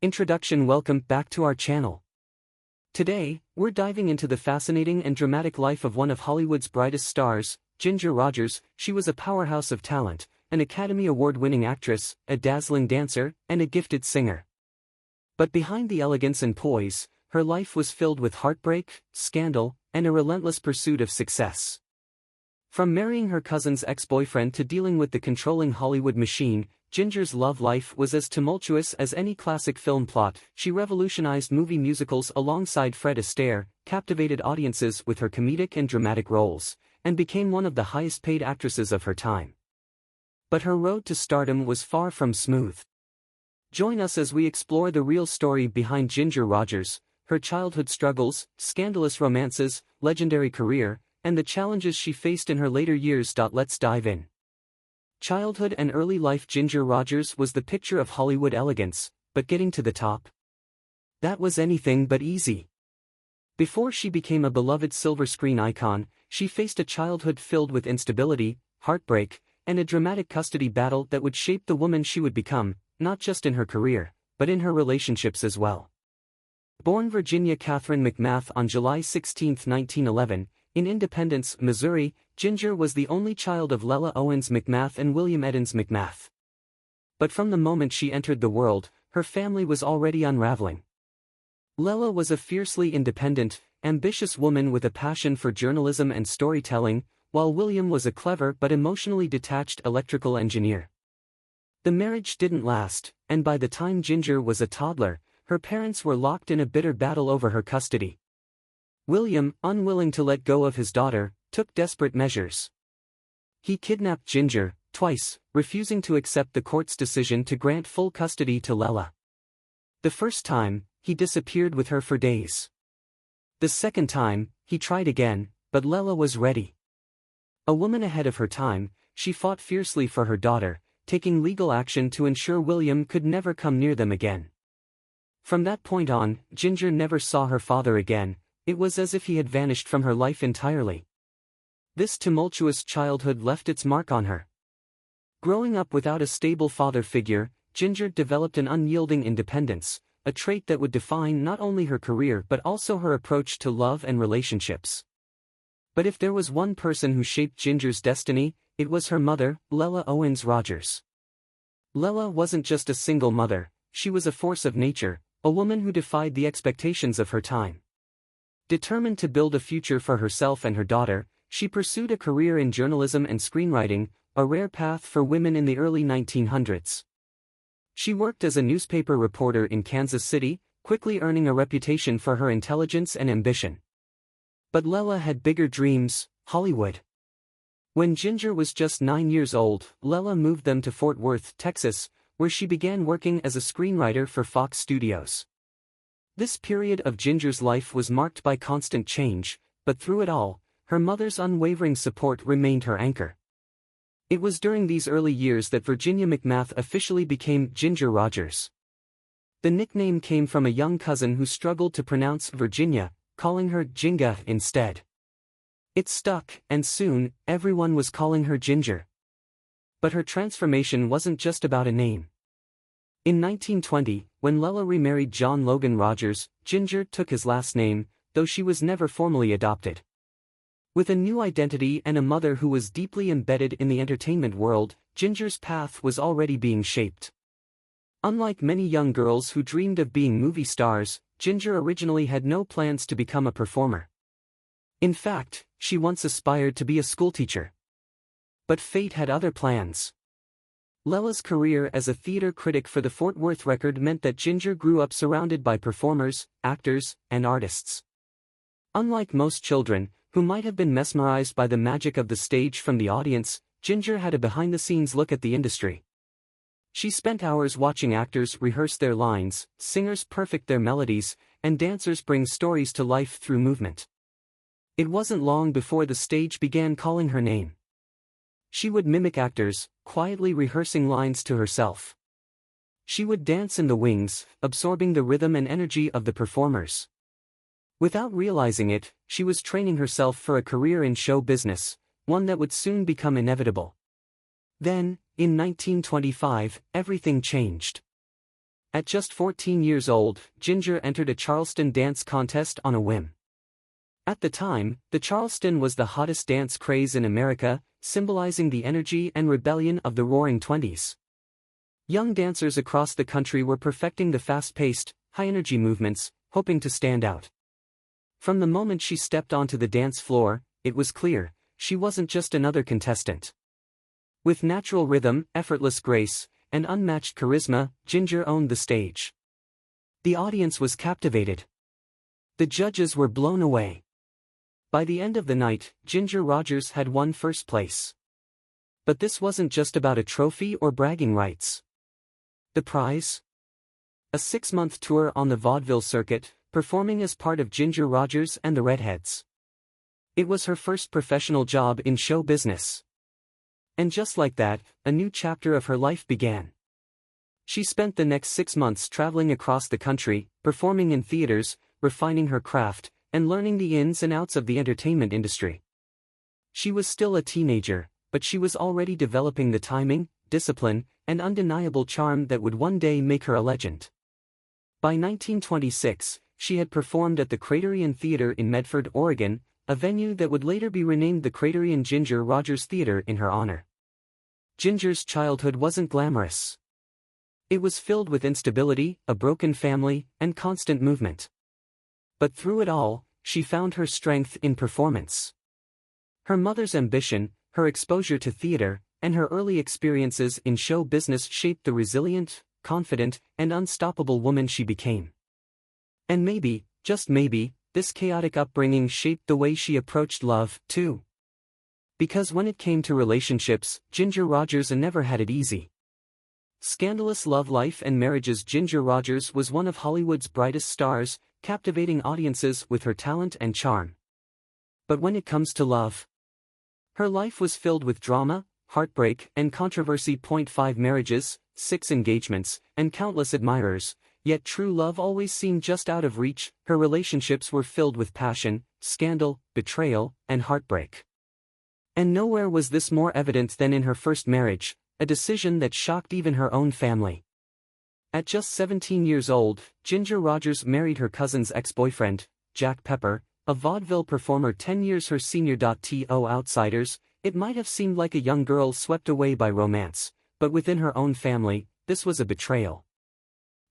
Introduction. Welcome back to our channel. Today, we're diving into the fascinating and dramatic life of one of Hollywood's brightest stars, Ginger Rogers. She was a powerhouse of talent, an Academy Award-winning actress, a dazzling dancer, and a gifted singer. But behind the elegance and poise, her life was filled with heartbreak, scandal, and a relentless pursuit of success. From marrying her cousin's ex-boyfriend to dealing with the controlling Hollywood machine, Ginger's love life was as tumultuous as any classic film plot. She revolutionized movie musicals alongside Fred Astaire, captivated audiences with her comedic and dramatic roles, and became one of the highest-paid actresses of her time. But her road to stardom was far from smooth. Join us as we explore the real story behind Ginger Rogers, her childhood struggles, scandalous romances, legendary career, and the challenges she faced in her later years. Let's dive in. Childhood and early life. Ginger Rogers was the picture of Hollywood elegance, but getting to the top, that was anything but easy. Before she became a beloved silver screen icon, she faced a childhood filled with instability, heartbreak, and a dramatic custody battle that would shape the woman she would become, not just in her career, but in her relationships as well. Born Virginia Catherine McMath on July 16, 1911, in Independence, Missouri, Ginger was the only child of Lela Owens McMath and William Eddins McMath. But from the moment she entered the world, her family was already unraveling. Lela was a fiercely independent, ambitious woman with a passion for journalism and storytelling, while William was a clever but emotionally detached electrical engineer. The marriage didn't last, and by the time Ginger was a toddler, her parents were locked in a bitter battle over her custody. William, unwilling to let go of his daughter, took desperate measures. He kidnapped Ginger, twice, refusing to accept the court's decision to grant full custody to Lela. The first time, he disappeared with her for days. The second time, he tried again, but Lela was ready. A woman ahead of her time, she fought fiercely for her daughter, taking legal action to ensure William could never come near them again. From that point on, Ginger never saw her father again. It was as if he had vanished from her life entirely. This tumultuous childhood left its mark on her. Growing up without a stable father figure, Ginger developed an unyielding independence, a trait that would define not only her career but also her approach to love and relationships. But if there was one person who shaped Ginger's destiny, it was her mother, Lela Owens Rogers. Lela wasn't just a single mother, she was a force of nature, a woman who defied the expectations of her time. Determined to build a future for herself and her daughter, she pursued a career in journalism and screenwriting, a rare path for women in the early 1900s. She worked as a newspaper reporter in Kansas City, quickly earning a reputation for her intelligence and ambition. But Lela had bigger dreams: Hollywood. When Ginger was just 9 years old, Lela moved them to Fort Worth, Texas, where she began working as a screenwriter for Fox Studios. This period of Ginger's life was marked by constant change, but through it all, her mother's unwavering support remained her anchor. It was during these early years that Virginia McMath officially became Ginger Rogers. The nickname came from a young cousin who struggled to pronounce Virginia, calling her Jinga instead. It stuck, and soon, everyone was calling her Ginger. But her transformation wasn't just about a name. In 1920, when Lela remarried John Logan Rogers, Ginger took his last name, though she was never formally adopted. With a new identity and a mother who was deeply embedded in the entertainment world, Ginger's path was already being shaped. Unlike many young girls who dreamed of being movie stars, Ginger originally had no plans to become a performer. In fact, she once aspired to be a schoolteacher. But fate had other plans. Lela's career as a theater critic for the Fort Worth Record meant that Ginger grew up surrounded by performers, actors, and artists. Unlike most children, who might have been mesmerized by the magic of the stage from the audience, Ginger had a behind-the-scenes look at the industry. She spent hours watching actors rehearse their lines, singers perfect their melodies, and dancers bring stories to life through movement. It wasn't long before the stage began calling her name. She would mimic actors, quietly rehearsing lines to herself. She would dance in the wings, absorbing the rhythm and energy of the performers. Without realizing it, she was training herself for a career in show business, one that would soon become inevitable. Then, in 1925, everything changed. At just 14 years old, Ginger entered a Charleston dance contest on a whim. At the time, the Charleston was the hottest dance craze in America, symbolizing the energy and rebellion of the Roaring Twenties. Young dancers across the country were perfecting the fast-paced, high-energy movements, hoping to stand out. From the moment she stepped onto the dance floor, it was clear, she wasn't just another contestant. With natural rhythm, effortless grace, and unmatched charisma, Ginger owned the stage. The audience was captivated. The judges were blown away. By the end of the night, Ginger Rogers had won first place. But this wasn't just about a trophy or bragging rights. The prize? A 6-month tour on the vaudeville circuit, performing as part of Ginger Rogers and the Redheads. It was her first professional job in show business. And just like that, a new chapter of her life began. She spent the next 6 months traveling across the country, performing in theaters, refining her craft, and learning the ins and outs of the entertainment industry. She was still a teenager, but she was already developing the timing, discipline, and undeniable charm that would one day make her a legend. By 1926, she had performed at the Criterion Theater in Medford, Oregon, a venue that would later be renamed the Criterion Ginger Rogers Theater in her honor. Ginger's childhood wasn't glamorous. It was filled with instability, a broken family, and constant movement. But through it all, she found her strength in performance. Her mother's ambition, her exposure to theater, and her early experiences in show business shaped the resilient, confident, and unstoppable woman she became. And maybe, just maybe, this chaotic upbringing shaped the way she approached love, too. Because when it came to relationships, Ginger Rogers never had it easy. Scandalous love life and marriages. Ginger Rogers was one of Hollywood's brightest stars, captivating audiences with her talent and charm. But when it comes to love, her life was filled with drama, heartbreak, and controversy. 5 marriages, 6 engagements, and countless admirers, yet true love always seemed just out of reach. Her relationships were filled with passion, scandal, betrayal, and heartbreak. And nowhere was this more evident than in her first marriage, a decision that shocked even her own family. At just 17 years old, Ginger Rogers married her cousin's ex-boyfriend, Jack Pepper, a vaudeville performer 10 years her senior. To outsiders, it might have seemed like a young girl swept away by romance, but within her own family, this was a betrayal.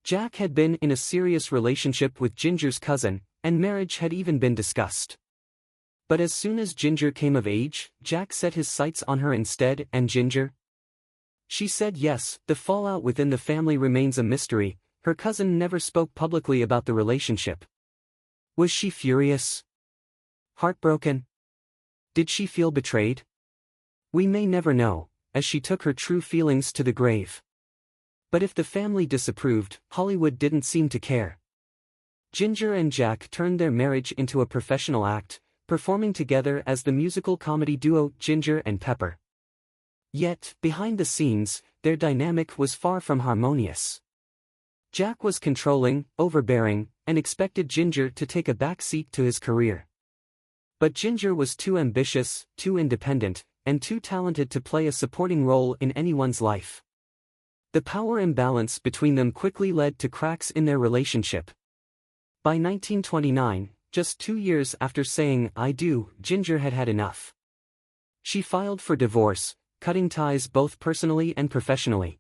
Jack had been in a serious relationship with Ginger's cousin, and marriage had even been discussed. But as soon as Ginger came of age, Jack set his sights on her instead, and Ginger? She said yes. The fallout within the family remains a mystery. Her cousin never spoke publicly about the relationship. Was she furious? Heartbroken? Did she feel betrayed? We may never know, as she took her true feelings to the grave. But if the family disapproved, Hollywood didn't seem to care. Ginger and Jack turned their marriage into a professional act, performing together as the musical comedy duo Ginger and Pepper. Yet, behind the scenes, their dynamic was far from harmonious. Jack was controlling, overbearing, and expected Ginger to take a back seat to his career. But Ginger was too ambitious, too independent, and too talented to play a supporting role in anyone's life. The power imbalance between them quickly led to cracks in their relationship. By 1929, just 2 years after saying "I do," Ginger had had enough. She filed for divorce, cutting ties both personally and professionally.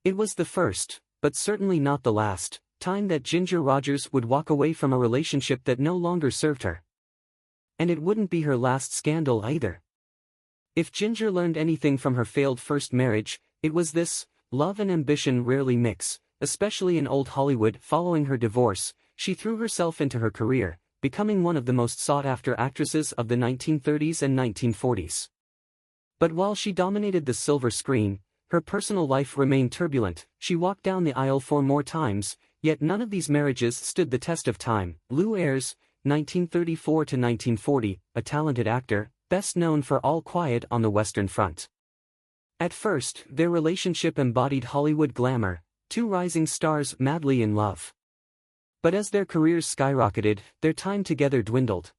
It was the first, but certainly not the last, time that Ginger Rogers would walk away from a relationship that no longer served her. And it wouldn't be her last scandal either. If Ginger learned anything from her failed first marriage, it was this: love and ambition rarely mix, especially in old Hollywood. Following her divorce, she threw herself into her career, becoming one of the most sought-after actresses of the 1930s and 1940s. But while she dominated the silver screen, her personal life remained turbulent. She walked down the aisle 4 more times, yet none of these marriages stood the test of time. Lew Ayres, 1934 to 1940, a talented actor, best known for All Quiet on the Western Front. At first, their relationship embodied Hollywood glamour, 2 rising stars madly in love. But as their careers skyrocketed, their time together dwindled.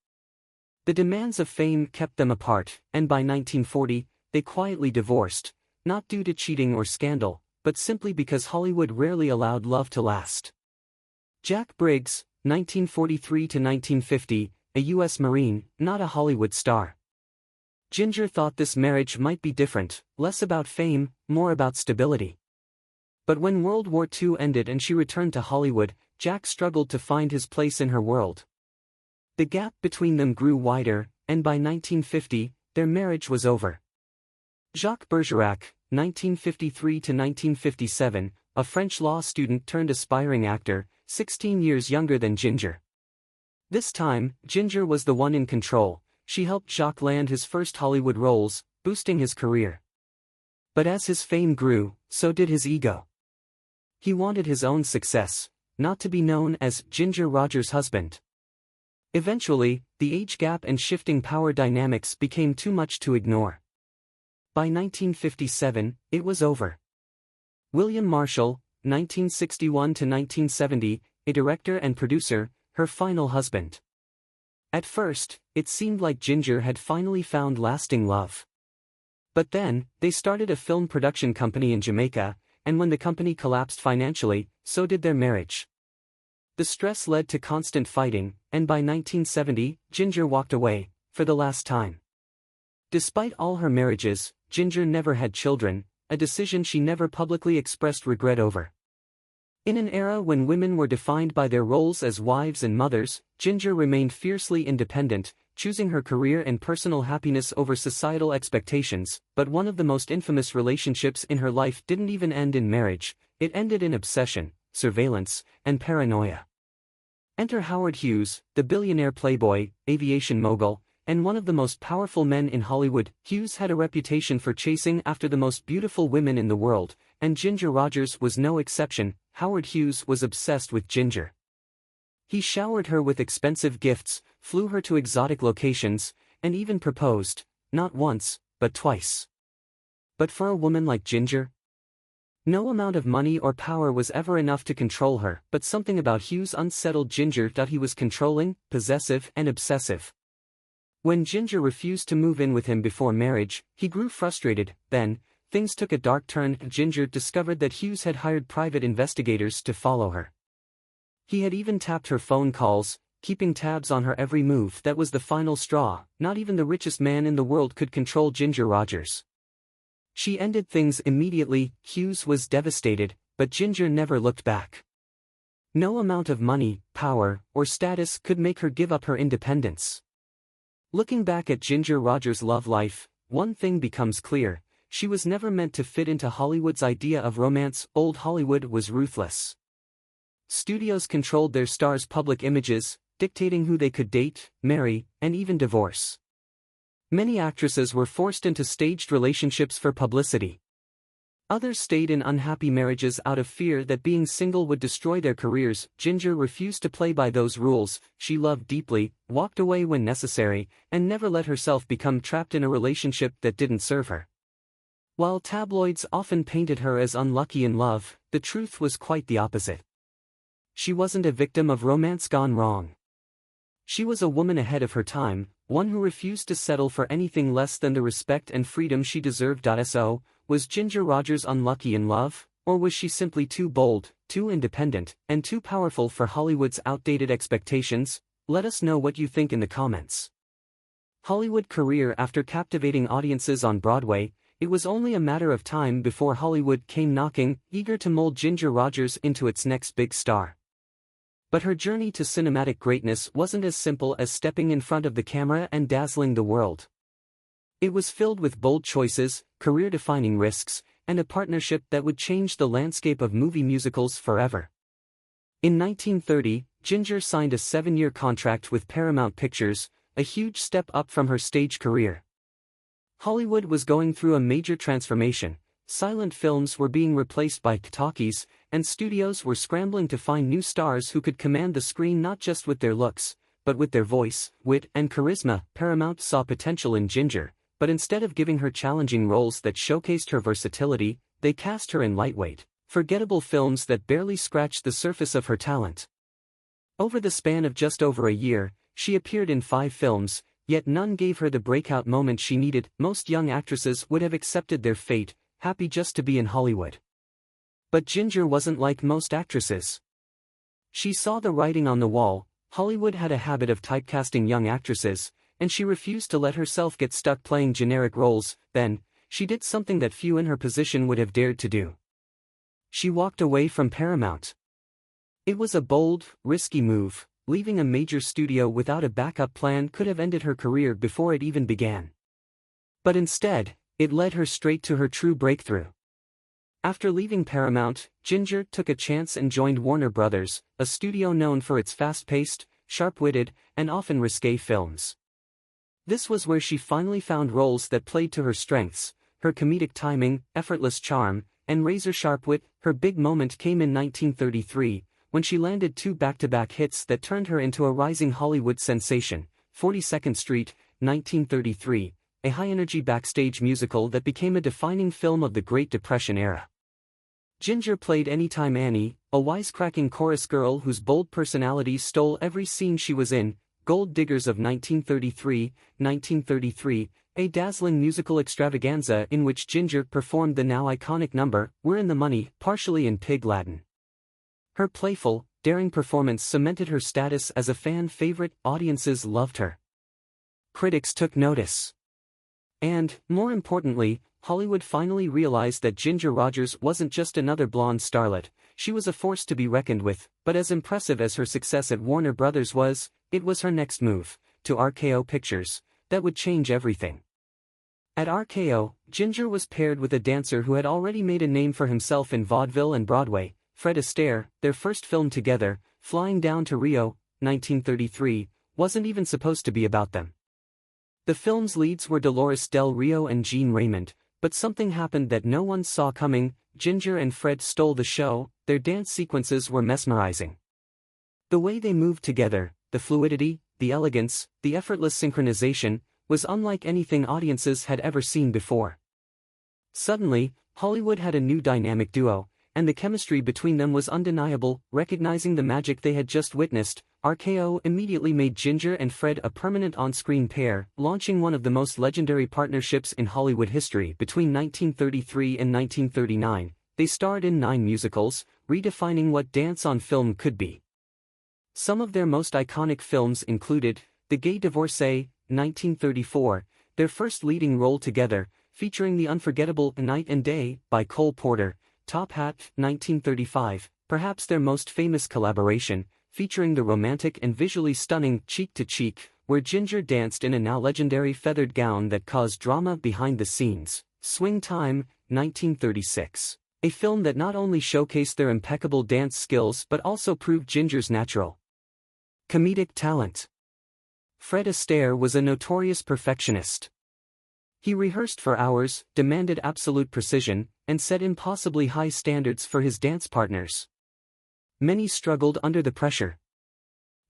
The demands of fame kept them apart, and by 1940, they quietly divorced, not due to cheating or scandal, but simply because Hollywood rarely allowed love to last. Jack Briggs, 1943 to 1950, a U.S. Marine, not a Hollywood star. Ginger thought this marriage might be different, less about fame, more about stability. But when World War II ended and she returned to Hollywood, Jack struggled to find his place in her world. The gap between them grew wider, and by 1950, their marriage was over. Jacques Bergerac, 1953 to 1957, a French law student turned aspiring actor, 16 years younger than Ginger. This time, Ginger was the one in control. She helped Jacques land his first Hollywood roles, boosting his career. But as his fame grew, so did his ego. He wanted his own success, not to be known as Ginger Rogers' husband. Eventually, the age gap and shifting power dynamics became too much to ignore. By 1957, it was over. William Marshall, 1961 to 1970, a director and producer, her final husband. At first, it seemed like Ginger had finally found lasting love. But then, they started a film production company in Jamaica, and when the company collapsed financially, so did their marriage. The stress led to constant fighting, and by 1970, Ginger walked away, for the last time. Despite all her marriages, Ginger never had children, a decision she never publicly expressed regret over. In an era when women were defined by their roles as wives and mothers, Ginger remained fiercely independent, choosing her career and personal happiness over societal expectations. But one of the most infamous relationships in her life didn't even end in marriage, it ended in obsession, surveillance, and paranoia. Enter Howard Hughes, the billionaire playboy, aviation mogul, and one of the most powerful men in Hollywood. Hughes had a reputation for chasing after the most beautiful women in the world, and Ginger Rogers was no exception. Howard Hughes was obsessed with Ginger. He showered her with expensive gifts, flew her to exotic locations, and even proposed, not once, but twice. But for a woman like Ginger, no amount of money or power was ever enough to control her. But something about Hughes unsettled Ginger. He was controlling, possessive, and obsessive. When Ginger refused to move in with him before marriage, he grew frustrated. Then, things took a dark turn. Ginger discovered that Hughes had hired private investigators to follow her. He had even tapped her phone calls, keeping tabs on her every move. That was the final straw. Not even the richest man in the world could control Ginger Rogers. She ended things immediately. Hughes was devastated, but Ginger never looked back. No amount of money, power, or status could make her give up her independence. Looking back at Ginger Rogers' love life, one thing becomes clear: she was never meant to fit into Hollywood's idea of romance. Old Hollywood was ruthless. Studios controlled their stars' public images, dictating who they could date, marry, and even divorce. Many actresses were forced into staged relationships for publicity. Others stayed in unhappy marriages out of fear that being single would destroy their careers. Ginger refused to play by those rules. She loved deeply, walked away when necessary, and never let herself become trapped in a relationship that didn't serve her. While tabloids often painted her as unlucky in love, the truth was quite the opposite. She wasn't a victim of romance gone wrong. She was a woman ahead of her time, one who refused to settle for anything less than the respect and freedom she deserved. So, was Ginger Rogers unlucky in love, or was she simply too bold, too independent, and too powerful for Hollywood's outdated expectations? Let us know what you think in the comments. Hollywood career. After captivating audiences on Broadway, it was only a matter of time before Hollywood came knocking, eager to mold Ginger Rogers into its next big star. But her journey to cinematic greatness wasn't as simple as stepping in front of the camera and dazzling the world. It was filled with bold choices, career-defining risks, and a partnership that would change the landscape of movie musicals forever. In 1930, Ginger signed a 7-year contract with Paramount Pictures, a huge step up from her stage career. Hollywood was going through a major transformation. Silent films were being replaced by talkies, and studios were scrambling to find new stars who could command the screen not just with their looks, but with their voice, wit, and charisma. Paramount saw potential in Ginger, but instead of giving her challenging roles that showcased her versatility, they cast her in lightweight, forgettable films that barely scratched the surface of her talent. Over the span of just over a year, she appeared in 5 films, yet none gave her the breakout moment she needed. Most young actresses would have accepted their fate, happy just to be in Hollywood. But Ginger wasn't like most actresses. She saw the writing on the wall. Hollywood had a habit of typecasting young actresses, and she refused to let herself get stuck playing generic roles. Then, she did something that few in her position would have dared to do. She walked away from Paramount. It was a bold, risky move. Leaving a major studio without a backup plan could have ended her career before it even began. But instead, it led her straight to her true breakthrough. After leaving Paramount, Ginger took a chance and joined Warner Brothers, a studio known for its fast-paced, sharp-witted, and often risque films. This was where she finally found roles that played to her strengths, her comedic timing, effortless charm, and razor-sharp wit. Her big moment came in 1933, when she landed 2 back-to-back hits that turned her into a rising Hollywood sensation. 42nd Street, 1933, a high-energy backstage musical that became a defining film of the Great Depression era. Ginger played Anytime Annie, a wisecracking chorus girl whose bold personality stole every scene she was in. Gold Diggers of 1933, a dazzling musical extravaganza in which Ginger performed the now iconic number, We're in the Money, partially in Pig Latin. Her playful, daring performance cemented her status as a fan favorite. Audiences loved her. Critics took notice. And, more importantly, Hollywood finally realized that Ginger Rogers wasn't just another blonde starlet. She was a force to be reckoned with. But as impressive as her success at Warner Brothers was, it was her next move, to RKO Pictures, that would change everything. At RKO, Ginger was paired with a dancer who had already made a name for himself in vaudeville and Broadway, Fred Astaire. Their first film together, Flying Down to Rio, 1933, wasn't even supposed to be about them. The film's leads were Dolores Del Rio and Jean Raymond, but something happened that no one saw coming. Ginger and Fred stole the show. Their dance sequences were mesmerizing. The way they moved together, the fluidity, the elegance, the effortless synchronization, was unlike anything audiences had ever seen before. Suddenly, Hollywood had a new dynamic duo, and the chemistry between them was undeniable. Recognizing the magic they had just witnessed, RKO immediately made Ginger and Fred a permanent on-screen pair, launching one of the most legendary partnerships in Hollywood history. Between 1933 and 1939, they starred in 9 musicals, redefining what dance on film could be. Some of their most iconic films included The Gay Divorcee, 1934, their first leading role together, featuring the unforgettable Night and Day by Cole Porter; Top Hat, 1935, perhaps their most famous collaboration, featuring the romantic and visually stunning Cheek to Cheek, where Ginger danced in a now legendary feathered gown that caused drama behind the scenes; Swing Time, 1936, a film that not only showcased their impeccable dance skills but also proved Ginger's natural comedic talent. Fred Astaire was a notorious perfectionist. He rehearsed for hours, demanded absolute precision, and set impossibly high standards for his dance partners. Many struggled under the pressure.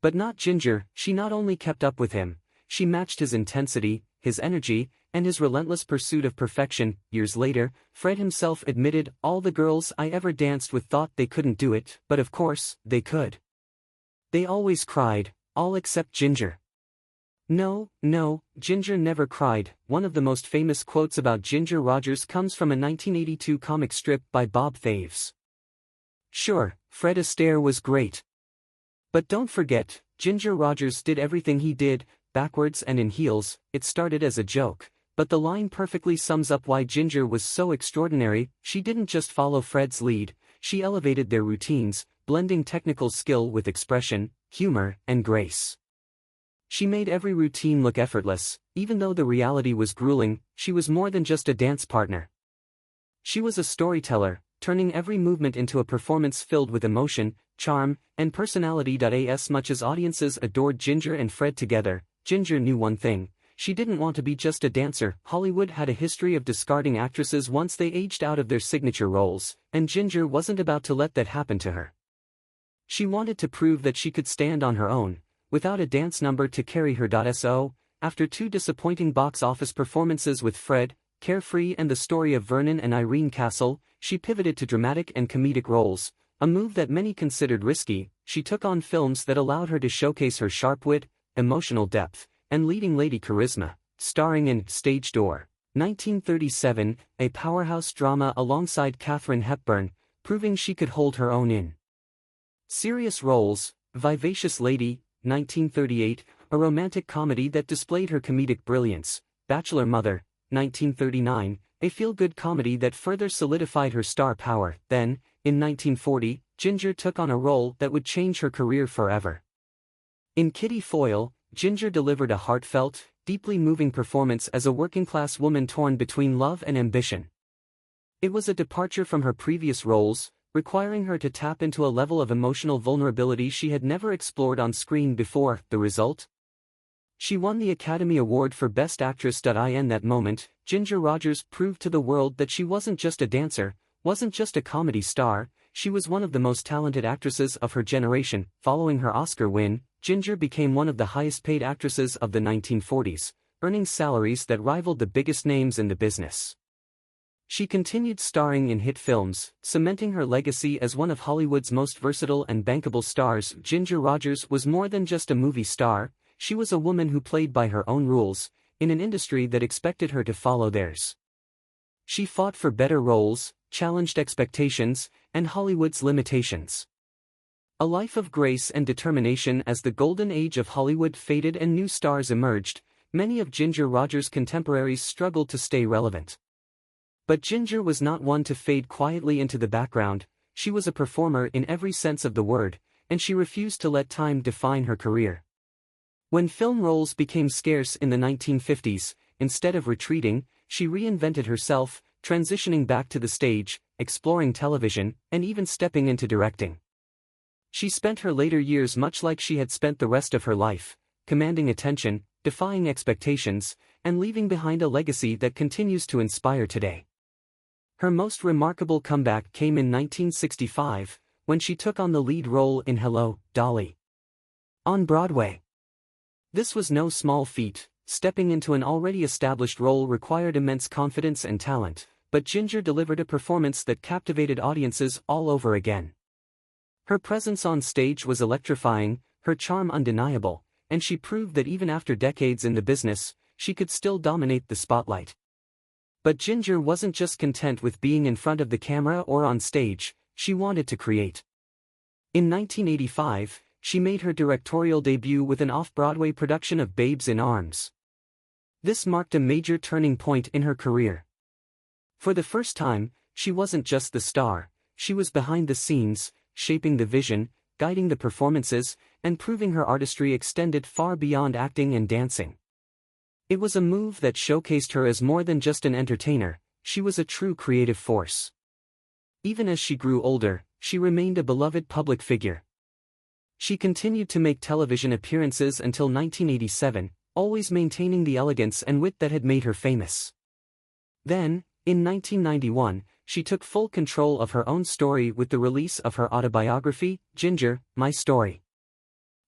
But not Ginger. She not only kept up with him, she matched his intensity, his energy, and his relentless pursuit of perfection. Years later, Fred himself admitted, "All the girls I ever danced with thought they couldn't do it, but of course, they could. They always cried, all except Ginger." No, Ginger never cried. One of the most famous quotes about Ginger Rogers comes from a 1982 comic strip by Bob Thaves. Sure, Fred Astaire was great. But don't forget, Ginger Rogers did everything he did, backwards and in heels. It started as a joke, but the line perfectly sums up why Ginger was so extraordinary. She didn't just follow Fred's lead, she elevated their routines, blending technical skill with expression, humor, and grace. She made every routine look effortless. Even though the reality was grueling, she was more than just a dance partner. She was a storyteller, turning every movement into a performance filled with emotion, charm, and personality. As much as audiences adored Ginger and Fred together, Ginger knew one thing: she didn't want to be just a dancer. Hollywood had a history of discarding actresses once they aged out of their signature roles, and Ginger wasn't about to let that happen to her. She wanted to prove that she could stand on her own, without a dance number to carry her. So, after 2 disappointing box office performances with Fred, Carefree and The Story of Vernon and Irene Castle, she pivoted to dramatic and comedic roles, a move that many considered risky. She took on films that allowed her to showcase her sharp wit, emotional depth, and leading lady charisma, starring in Stage Door, 1937, a powerhouse drama alongside Katharine Hepburn, proving she could hold her own in serious roles. Vivacious Lady, 1938, a romantic comedy that displayed her comedic brilliance. Bachelor Mother, 1939, a feel-good comedy that further solidified her star power. Then, in 1940, Ginger took on a role that would change her career forever. In Kitty Foyle, Ginger delivered a heartfelt, deeply moving performance as a working-class woman torn between love and ambition. It was a departure from her previous roles, requiring her to tap into a level of emotional vulnerability she had never explored on screen before. The result? She won the Academy Award for Best Actress. In that moment, Ginger Rogers proved to the world that she wasn't just a dancer, wasn't just a comedy star, she was one of the most talented actresses of her generation. Following her Oscar win, Ginger became one of the highest-paid actresses of the 1940s, earning salaries that rivaled the biggest names in the business. She continued starring in hit films, cementing her legacy as one of Hollywood's most versatile and bankable stars. Ginger Rogers was more than just a movie star, she was a woman who played by her own rules, in an industry that expected her to follow theirs. She fought for better roles, challenged expectations, and Hollywood's limitations. A life of grace and determination. As the golden age of Hollywood faded and new stars emerged, many of Ginger Rogers' contemporaries struggled to stay relevant. But Ginger was not one to fade quietly into the background. She was a performer in every sense of the word, and she refused to let time define her career. When film roles became scarce in the 1950s, instead of retreating, she reinvented herself, transitioning back to the stage, exploring television, and even stepping into directing. She spent her later years much like she had spent the rest of her life, commanding attention, defying expectations, and leaving behind a legacy that continues to inspire today. Her most remarkable comeback came in 1965, when she took on the lead role in Hello, Dolly! On Broadway. This was no small feat. Stepping into an already established role required immense confidence and talent, but Ginger delivered a performance that captivated audiences all over again. Her presence on stage was electrifying, her charm undeniable, and she proved that even after decades in the business, she could still dominate the spotlight. But Ginger wasn't just content with being in front of the camera or on stage, she wanted to create. In 1985, she made her directorial debut with an off-Broadway production of Babes in Arms. This marked a major turning point in her career. For the first time, she wasn't just the star, she was behind the scenes, shaping the vision, guiding the performances, and proving her artistry extended far beyond acting and dancing. It was a move that showcased her as more than just an entertainer, she was a true creative force. Even as she grew older, she remained a beloved public figure. She continued to make television appearances until 1987, always maintaining the elegance and wit that had made her famous. Then, in 1991, she took full control of her own story with the release of her autobiography, Ginger, My Story.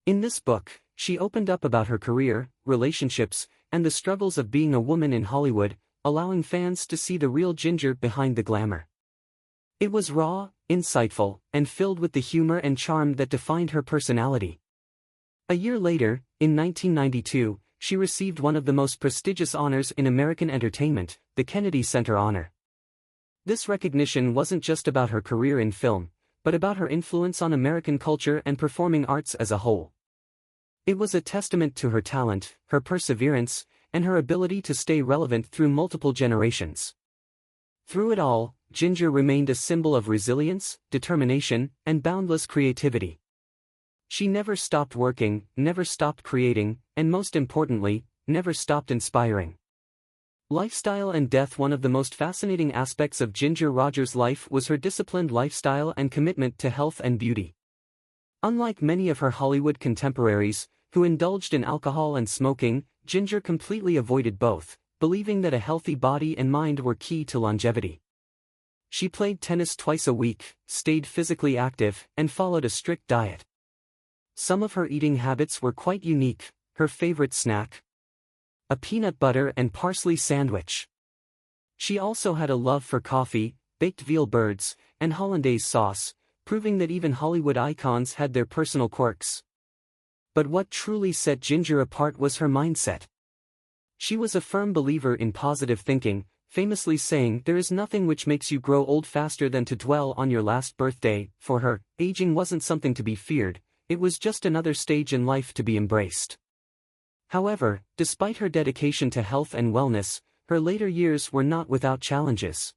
In this book, she opened up about her career, relationships, and the struggles of being a woman in Hollywood, allowing fans to see the real Ginger behind the glamour. It was raw, insightful, and filled with the humor and charm that defined her personality. A year later, in 1992, she received one of the most prestigious honors in American entertainment, the Kennedy Center Honor. This recognition wasn't just about her career in film, but about her influence on American culture and performing arts as a whole. It was a testament to her talent, her perseverance, and her ability to stay relevant through multiple generations. Through it all, Ginger remained a symbol of resilience, determination, and boundless creativity. She never stopped working, never stopped creating, and most importantly, never stopped inspiring. Lifestyle and death. One of the most fascinating aspects of Ginger Rogers' life was her disciplined lifestyle and commitment to health and beauty. Unlike many of her Hollywood contemporaries, who indulged in alcohol and smoking, Ginger completely avoided both, believing that a healthy body and mind were key to longevity. She played tennis twice a week, stayed physically active, and followed a strict diet. Some of her eating habits were quite unique. Her favorite snack? A peanut butter and parsley sandwich. She also had a love for coffee, baked veal birds, and hollandaise sauce, proving that even Hollywood icons had their personal quirks. But what truly set Ginger apart was her mindset. She was a firm believer in positive thinking, famously saying, "There is nothing which makes you grow old faster than to dwell on your last birthday." For her, aging wasn't something to be feared, it was just another stage in life to be embraced. However, despite her dedication to health and wellness, her later years were not without challenges.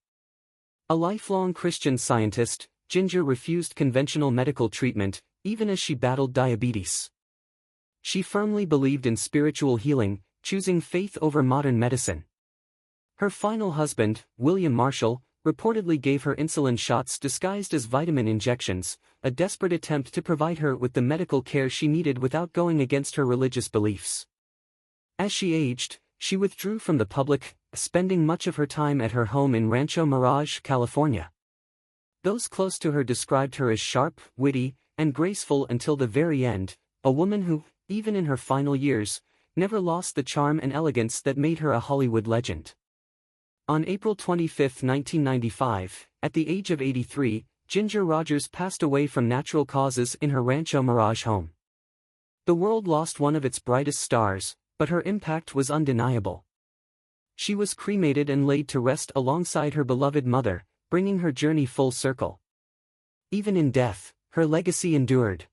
A lifelong Christian Scientist, Ginger refused conventional medical treatment, even as she battled diabetes. She firmly believed in spiritual healing, choosing faith over modern medicine. Her final husband, William Marshall, reportedly gave her insulin shots disguised as vitamin injections, a desperate attempt to provide her with the medical care she needed without going against her religious beliefs. As she aged, she withdrew from the public, spending much of her time at her home in Rancho Mirage, California. Those close to her described her as sharp, witty, and graceful until the very end, a woman who, even in her final years, never lost the charm and elegance that made her a Hollywood legend. On April 25, 1995, at the age of 83, Ginger Rogers passed away from natural causes in her Rancho Mirage home. The world lost one of its brightest stars, but her impact was undeniable. She was cremated and laid to rest alongside her beloved mother, bringing her journey full circle. Even in death, her legacy endured.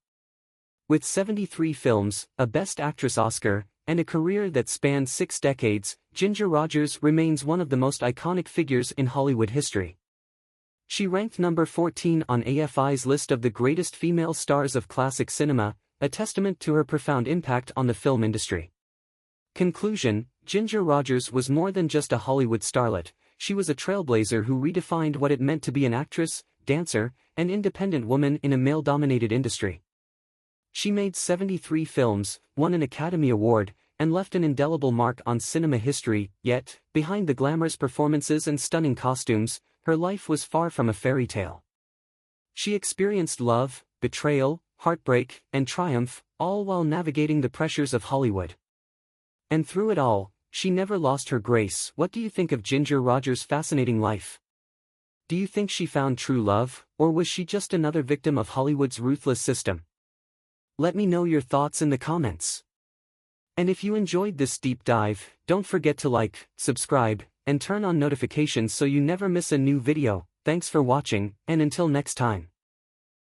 With 73 films, a Best Actress Oscar, and a career that spanned 6 decades, Ginger Rogers remains one of the most iconic figures in Hollywood history. She ranked number 14 on AFI's list of the greatest female stars of classic cinema, a testament to her profound impact on the film industry. Conclusion: Ginger Rogers was more than just a Hollywood starlet, she was a trailblazer who redefined what it meant to be an actress, dancer, and independent woman in a male-dominated industry. She made 73 films, won an Academy Award, and left an indelible mark on cinema history, yet, behind the glamorous performances and stunning costumes, her life was far from a fairy tale. She experienced love, betrayal, heartbreak, and triumph, all while navigating the pressures of Hollywood. And through it all, she never lost her grace. What do you think of Ginger Rogers' fascinating life? Do you think she found true love, or was she just another victim of Hollywood's ruthless system? Let me know your thoughts in the comments. And if you enjoyed this deep dive, don't forget to like, subscribe, and turn on notifications so you never miss a new video. Thanks for watching, and until next time.